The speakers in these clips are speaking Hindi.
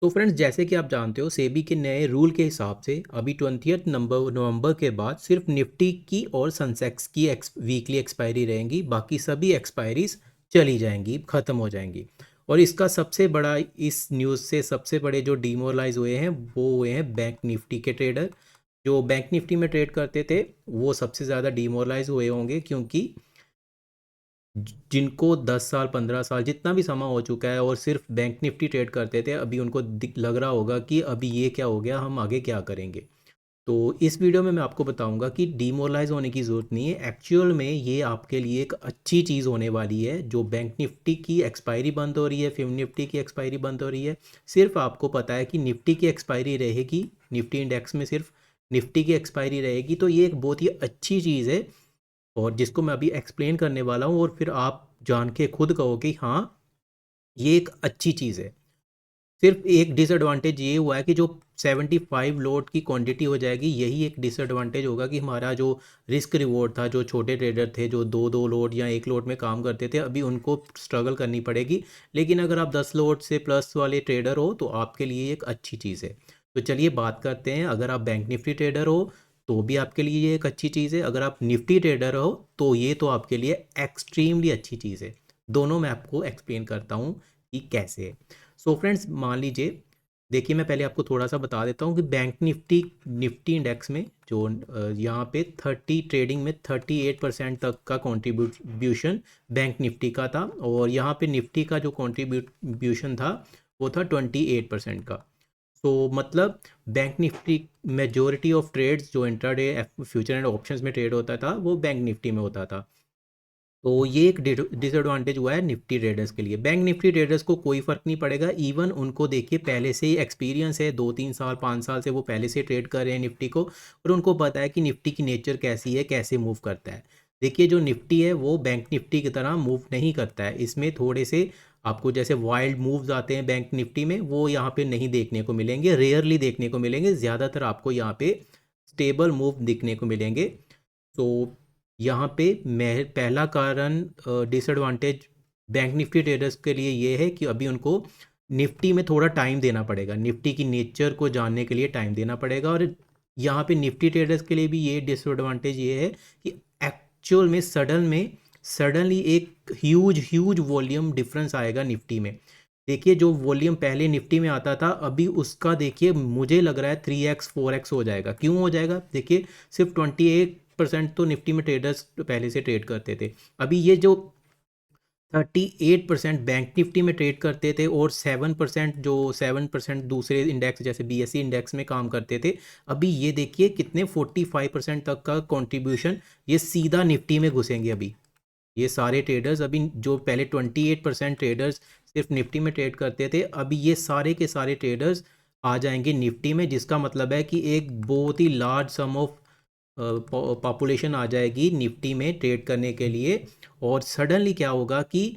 तो फ्रेंड्स, जैसे कि आप जानते हो, सेबी के नए रूल के हिसाब से अभी 20 नवंबर के बाद सिर्फ निफ्टी की और सेंसेक्स की वीकली एक्सपायरी रहेंगी। बाकी सभी एक्सपायरीज चली जाएंगी, ख़त्म हो जाएंगी। और इसका सबसे बड़ा, इस न्यूज़ से सबसे बड़े जो डीमोरलाइज हुए हैं वो हुए हैं बैंक निफ्टी के ट्रेडर। जो बैंक निफ्टी में ट्रेड करते थे वो सबसे ज़्यादा डीमोरलाइज हुए होंगे, क्योंकि जिनको 10 साल 15 साल जितना भी समय हो चुका है और सिर्फ बैंक निफ्टी ट्रेड करते थे, अभी उनको लग रहा होगा कि अभी ये क्या हो गया, हम आगे क्या करेंगे। तो इस वीडियो में मैं आपको बताऊंगा कि डीमोरलाइज होने की ज़रूरत नहीं है। एक्चुअल में ये आपके लिए एक अच्छी चीज़ होने वाली है। जो बैंक निफ्टी की एक्सपायरी बंद हो रही है, फिर निफ्टी की एक्सपायरी बंद हो रही है, सिर्फ आपको पता है कि निफ्टी की एक्सपायरी रहेगी। निफ्टी इंडेक्स में सिर्फ निफ्टी की एक्सपायरी रहेगी। तो ये एक बहुत ही अच्छी चीज़ है, और जिसको मैं अभी एक्सप्लेन करने वाला हूँ, और फिर आप जान के खुद कहोगे हाँ, ये एक अच्छी चीज़ है। सिर्फ एक डिसएडवांटेज ये हुआ है कि जो 75 लोट की क्वांटिटी हो जाएगी, यही एक डिसएडवांटेज होगा कि हमारा जो रिस्क रिवॉर्ड था, जो छोटे ट्रेडर थे जो दो दो लोट या एक लोट में काम करते थे, अभी उनको स्ट्रगल करनी पड़ेगी। लेकिन अगर आप 10 लोट से प्लस वाले ट्रेडर हो तो आपके लिए एक अच्छी चीज़ है। तो चलिए बात करते हैं। अगर आप बैंक निफ्टी ट्रेडर हो तो भी आपके लिए ये एक अच्छी चीज़ है। अगर आप निफ्टी ट्रेडर हो तो ये तो आपके लिए एक्सट्रीमली अच्छी चीज़ है। दोनों मैं आपको एक्सप्लेन करता हूँ कि कैसे है। सो फ्रेंड्स, मान लीजिए, देखिए मैं पहले आपको थोड़ा सा बता देता हूँ कि बैंक निफ्टी निफ्टी इंडेक्स में जो यहाँ पे 30 ट्रेडिंग में 38% तक का कंट्रीब्यूशन बैंक निफ्टी का था, और यहाँ पे निफ्टी का जो कंट्रीब्यूशन था वो था 28% का। तो मतलब bank Nifty majority of trades जो इंट्राडे फ्यूचर एंड ऑप्शंस में ट्रेड होता था वो बैंक निफ्टी में होता था। तो ये एक डिसएडवांटेज हुआ है निफ्टी ट्रेडर्स के लिए। बैंक निफ्टी ट्रेडर्स को कोई फ़र्क नहीं पड़ेगा। इवन उनको देखिए पहले से ही एक्सपीरियंस है, 2 3 साल 5 साल से वो पहले से ट्रेड कर रहे हैं निफ्टी को, और उनको पता है कि निफ्टी की नेचर कैसी है, कैसे मूव करता है। देखिए जो निफ्टी है वो बैंक निफ्टी की तरह मूव नहीं करता है। इसमें थोड़े से आपको जैसे वाइल्ड मूव्स आते हैं बैंक निफ्टी में, वो यहाँ पे नहीं देखने को मिलेंगे, रेयरली देखने को मिलेंगे। ज़्यादातर आपको यहाँ पे स्टेबल मूव दिखने को मिलेंगे। तो यहाँ पे मैं पहला कारण डिसएडवांटेज बैंक निफ्टी ट्रेडर्स के लिए ये है कि अभी उनको निफ्टी में थोड़ा टाइम देना पड़ेगा, निफ्टी की नेचर को जानने के लिए टाइम देना पड़ेगा। और यहाँ पे निफ्टी ट्रेडर्स के लिए भी ये डिसएडवांटेज ये है कि एक्चुअल में सडनली एक ह्यूज ह्यूज वॉल्यूम डिफरेंस आएगा निफ्टी में। देखिए जो वॉल्यूम पहले निफ्टी में आता था, अभी उसका देखिए मुझे लग रहा है 3x 4x हो जाएगा। क्यों हो जाएगा? देखिए सिर्फ 28% तो निफ्टी में ट्रेडर्स पहले से ट्रेड करते थे। अभी ये जो 38% बैंक निफ्टी में ट्रेड करते थे और 7% दूसरे इंडेक्स जैसे बीएसई इंडेक्स में काम करते थे, अभी ये देखिए कितने 45% तक का कंट्रीब्यूशन ये सीधा निफ्टी में घुसेंगे। अभी ये सारे ट्रेडर्स, अभी जो पहले 28% ट्रेडर्स सिर्फ निफ्टी में ट्रेड करते थे, अभी ये सारे के सारे ट्रेडर्स आ जाएंगे निफ्टी में। जिसका मतलब है कि एक बहुत ही लार्ज सम ऑफ पॉपुलेशन आ जाएगी निफ्टी में ट्रेड करने के लिए। और सडनली क्या होगा कि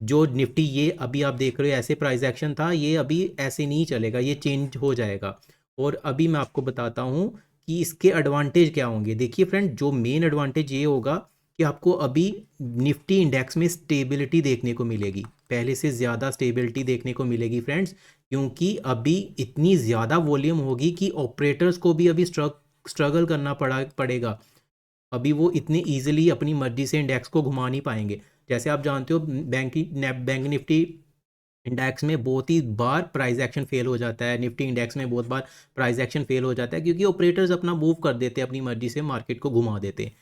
जो निफ्टी ये अभी आप देख रहे हो ऐसे प्राइस एक्शन था, ये अभी ऐसे नहीं चलेगा, ये चेंज हो जाएगा। और अभी मैं आपको बताता हूँ कि इसके एडवांटेज क्या होंगे। देखिए फ्रेंड, जो मेन एडवांटेज ये होगा कि आपको अभी निफ्टी इंडेक्स में स्टेबिलिटी देखने को मिलेगी, पहले से ज़्यादा स्टेबिलिटी देखने को मिलेगी फ्रेंड्स। क्योंकि अभी इतनी ज़्यादा वॉल्यूम होगी कि ऑपरेटर्स को भी अभी स्ट्रगल करना पड़ेगा। अभी वो इतने ईजिली अपनी मर्जी से इंडेक्स को घुमा नहीं पाएंगे। जैसे आप जानते हो बैंक निफ्टी इंडेक्स में बहुत ही बार प्राइस एक्शन फेल हो जाता है, निफ्टी इंडेक्स में बहुत बार प्राइस एक्शन फेल हो जाता है, क्योंकि ऑपरेटर्स अपना मूव कर देते हैं, अपनी मर्जी से मार्केट को घुमा देते हैं।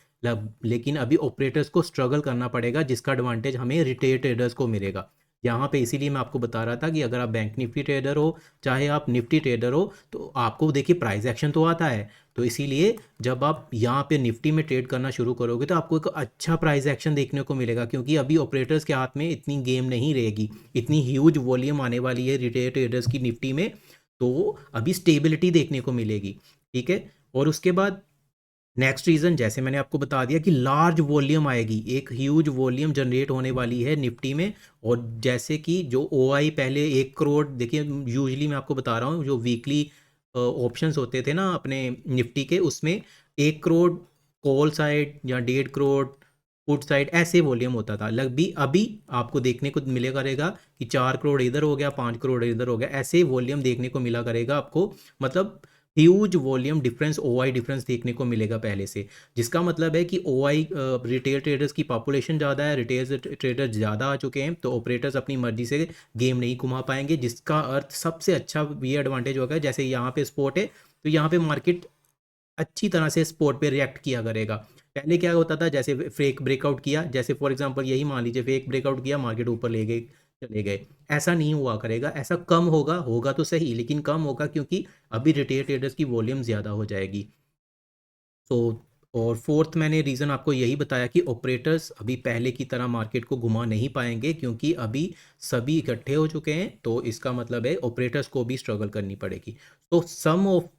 लेकिन अभी ऑपरेटर्स को स्ट्रगल करना पड़ेगा, जिसका एडवांटेज हमें रिटेल ट्रेडर्स को मिलेगा यहाँ पे। इसीलिए मैं आपको बता रहा था कि अगर आप बैंक निफ्टी ट्रेडर हो चाहे आप निफ्टी ट्रेडर हो, तो आपको देखिए प्राइस एक्शन तो आता है। तो इसीलिए जब आप यहाँ पे निफ्टी में ट्रेड करना शुरू करोगे तो आपको एक अच्छा प्राइस एक्शन देखने को मिलेगा, क्योंकि अभी ऑपरेटर्स के हाथ में इतनी गेम नहीं रहेगी, इतनी ह्यूज वॉल्यूम आने वाली है रिटेल ट्रेडर्स की निफ्टी में। तो अभी स्टेबिलिटी देखने को मिलेगी, ठीक है। और उसके बाद नेक्स्ट रीज़न, जैसे मैंने आपको बता दिया कि लार्ज वॉल्यूम आएगी, एक ह्यूज वॉल्यूम जनरेट होने वाली है निफ्टी में। और जैसे कि जो ओआई पहले 1 करोड़, देखिए यूजली मैं आपको बता रहा हूँ जो वीकली ऑप्शंस होते थे ना अपने निफ्टी के, उसमें 1 करोड़ कॉल साइड या 1.5 करोड़ पुट साइड ऐसे वॉल्यूम होता था। लग भी अभी आपको देखने को मिलेगा करेगा कि 4 करोड़ इधर हो गया, 5 करोड़ इधर हो गया, ऐसे वॉल्यूम देखने को मिला करेगा आपको। मतलब huge volume difference, OI difference देखने को मिलेगा पहले से। जिसका मतलब है कि ओआई रिटेल ट्रेडर्स की पॉपुलेशन ज़्यादा है, रिटेल ट्रेडर्स ज़्यादा आ चुके हैं, तो ऑपरेटर्स अपनी मर्जी से गेम नहीं घुमा पाएंगे, जिसका अर्थ सबसे अच्छा ये एडवांटेज होगा। जैसे यहाँ पे स्पोर्ट है तो यहाँ पे मार्केट अच्छी तरह से स्पोर्ट पे रिएक्ट किया करेगा। पहले क्या होता था, जैसे फेक ब्रेकआउट किया, जैसे फॉर एग्जांपल यही मान लीजिए फेक ब्रेकआउट किया, मार्केट ऊपर ले गए चले गए, ऐसा नहीं हुआ करेगा। ऐसा कम होगा, होगा तो सही लेकिन कम होगा, क्योंकि अभी रिटेल ट्रेडर्स की वॉल्यूम ज़्यादा हो जाएगी। तो और फोर्थ मैंने रीज़न आपको यही बताया कि ऑपरेटर्स अभी पहले की तरह मार्केट को घुमा नहीं पाएंगे, क्योंकि अभी सभी इकट्ठे हो चुके हैं। तो इसका मतलब है ऑपरेटर्स को भी स्ट्रगल करनी पड़ेगी। तो सम ऑफ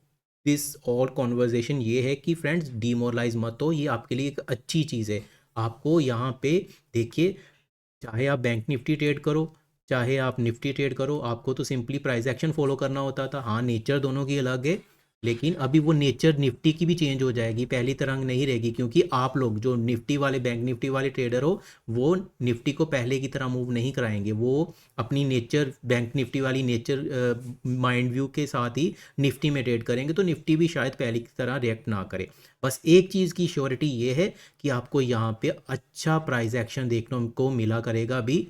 दिस ऑल कॉन्वर्जेशन ये है कि फ्रेंड्स, डीमोरलाइज मत हो, ये आपके लिए एक अच्छी चीज़ है। आपको यहाँ पे देखिए, चाहे आप बैंक निफ्टी ट्रेड करो, चाहे आप निफ्टी ट्रेड करो, आपको तो सिंपली प्राइस एक्शन फॉलो करना होता था। हाँ, नेचर दोनों की अलग है, लेकिन अभी वो नेचर निफ्टी की भी चेंज हो जाएगी, पहली तरह नहीं रहेगी, क्योंकि आप लोग जो निफ्टी वाले, बैंक निफ्टी वाले ट्रेडर हो, वो निफ्टी को पहले की तरह मूव नहीं कराएंगे। वो अपनी नेचर, बैंक निफ्टी वाली नेचर माइंड व्यू के साथ ही निफ्टी में ट्रेड करेंगे, तो निफ्टी भी शायद पहले की तरह रिएक्ट ना करे। बस एक चीज़ की श्योरिटी ये है कि आपको यहाँ पे अच्छा प्राइस एक्शन देखने को मिला करेगा अभी।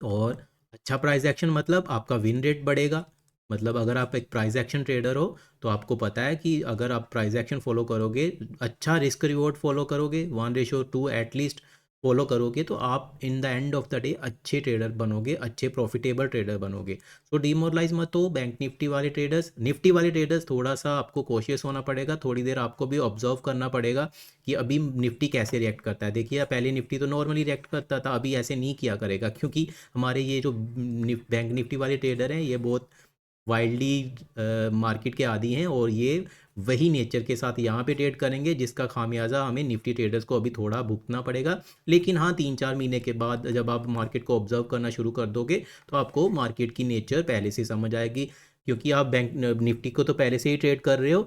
और अच्छा प्राइस एक्शन मतलब आपका विन रेट बढ़ेगा। मतलब अगर आप एक प्राइस एक्शन ट्रेडर हो, तो आपको पता है कि अगर आप प्राइस एक्शन फॉलो करोगे, अच्छा रिस्क रिवॉर्ड फॉलो करोगे, 1:2 एटलीस्ट फॉलो करोगे, तो आप in the end of the day अच्छे ट्रेडर बनोगे, अच्छे प्रॉफिटेबल ट्रेडर बनोगे। सो डीमोरलाइज मत हो बैंक निफ्टी वाले ट्रेडर्स। निफ्टी वाले ट्रेडर्स थोड़ा सा आपको कोशियस होना पड़ेगा, थोड़ी देर आपको भी ऑब्जर्व करना पड़ेगा कि अभी निफ्टी कैसे रिएक्ट करता है। देखिए, पहले निफ्टी तो नॉर्मली रिएक्ट करता था, अभी ऐसे नहीं किया करेगा, क्योंकि हमारे ये जो बैंक निफ्टी वाले ट्रेडर हैं, ये बहुत वाइल्डली मार्केट के आदी हैं, और ये वही नेचर के साथ यहाँ पे ट्रेड करेंगे, जिसका खामियाजा हमें निफ्टी ट्रेडर्स को अभी थोड़ा भुगतना पड़ेगा। लेकिन हाँ, 3-4 महीने के बाद जब आप मार्केट को ऑब्जर्व करना शुरू कर दोगे, तो आपको मार्केट की नेचर पहले से समझ आएगी, क्योंकि आप बैंक निफ्टी को तो पहले से ही ट्रेड कर रहे हो,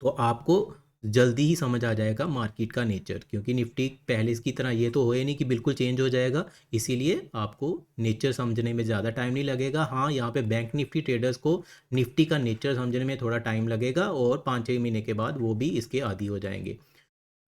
तो आपको जल्दी ही समझ आ जाएगा मार्केट का नेचर। क्योंकि निफ्टी पहले की तरह ये तो होए नहीं कि बिल्कुल चेंज हो जाएगा, इसीलिए आपको नेचर समझने में ज़्यादा टाइम नहीं लगेगा। हाँ, यहाँ पे बैंक निफ्टी ट्रेडर्स को निफ्टी का नेचर समझने में थोड़ा टाइम लगेगा, और 5-6 महीने के बाद वो भी इसके आदी हो जाएंगे।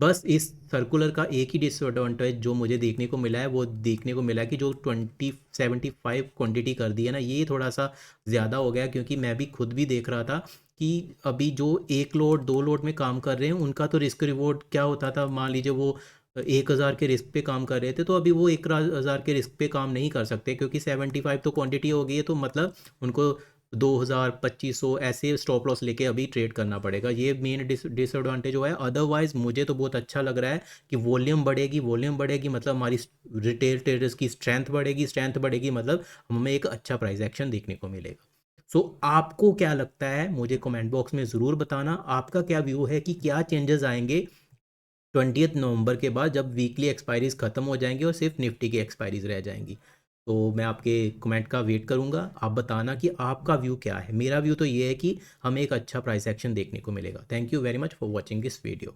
बस इस सर्कुलर का एक ही डिसएडवांटेज जो मुझे देखने को मिला है, वो देखने को मिला है कि जो 2075 क्वांटिटी कर दी है ना, ये थोड़ा सा ज़्यादा हो गया। क्योंकि मैं भी खुद भी देख रहा था कि अभी जो 1 लोड 2 लोड में काम कर रहे हैं, उनका तो रिस्क रिवॉर्ड क्या होता था, मान लीजिए वो 1,000 के रिस्क पे काम कर रहे थे, तो अभी वो 1,000 के रिस्क पे काम नहीं कर सकते, क्योंकि 75 तो क्वांटिटी हो गई है। तो मतलब उनको 2,000 2,500 ऐसे स्टॉप लॉस लेके अभी ट्रेड करना पड़ेगा। ये मेन डिसएडवांटेज हुआ है। अदरवाइज मुझे तो बहुत अच्छा लग रहा है कि वॉल्यूम बढ़ेगी, वॉल्यूम बढ़ेगी मतलब हमारी रिटेल ट्रेडर्स की स्ट्रेंथ बढ़ेगी, स्ट्रेंथ बढ़ेगी मतलब हमें एक अच्छा प्राइस एक्शन देखने को मिलेगा। सो आपको क्या लगता है, मुझे कमेंट बॉक्स में ज़रूर बताना, आपका क्या व्यू है कि क्या चेंजेस आएंगे 20 नवंबर के बाद, जब वीकली एक्सपायरीज ख़त्म हो जाएंगी और सिर्फ निफ्टी की एक्सपायरीज रह जाएंगी। तो मैं आपके कमेंट का वेट करूंगा, आप बताना कि आपका व्यू क्या है। मेरा व्यू तो ये है कि हमें एक अच्छा प्राइस एक्शन देखने को मिलेगा। Thank you very much for watching this video.